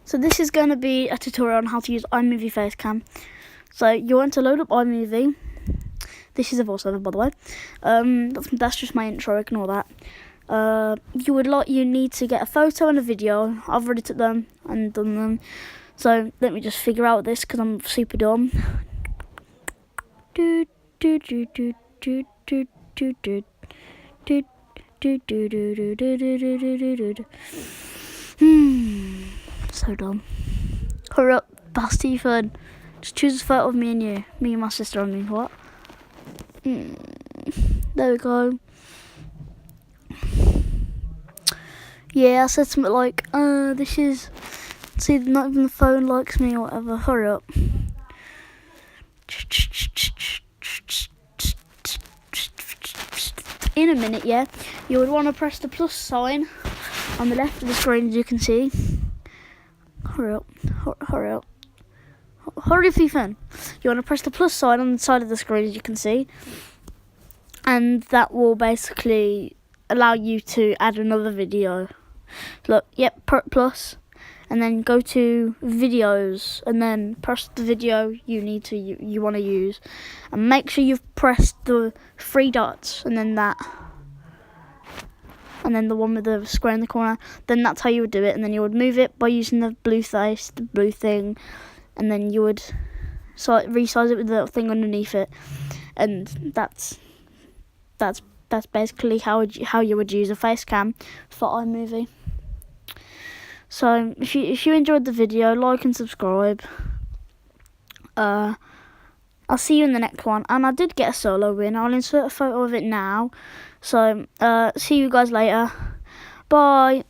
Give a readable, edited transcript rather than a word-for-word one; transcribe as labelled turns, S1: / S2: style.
S1: So this is going to be a tutorial on how to use iMovie Facecam. So you want to load up iMovie. This is a voiceover, by the way. That's just my intro, ignore that. You need to get a photo and a video. I've already took them and done them. So let me just figure out this because I'm super dumb. So dumb. Hurry up, Bast Ethan. Just choose a photo of me and you. Me and my sister, I mean, what? There we go. Yeah, I said something like, this is... See, not even the phone likes me or whatever. Hurry up. In a minute, yeah, you would want to press the plus sign on the left of the screen, as you can see. Hurry up. Hurry up. Hurry up, Ethan. You want to press the plus sign on the side of the screen, as you can see. And that will basically allow you to add another video. Look, yep, plus. And then go to videos and then press the video you want to use, and make sure you've pressed the 3 dots and then that, and then the one with the square in the corner. Then that's how you would do it, and then you would move it by using the blue thing, and then you would resize it with the thing underneath it, and that's basically how you would use a Facecam for iMovie. So if you enjoyed the video, like and subscribe. I'll see you in the next one. And I did get a solo win. I'll insert a photo of it now. So see you guys later. Bye.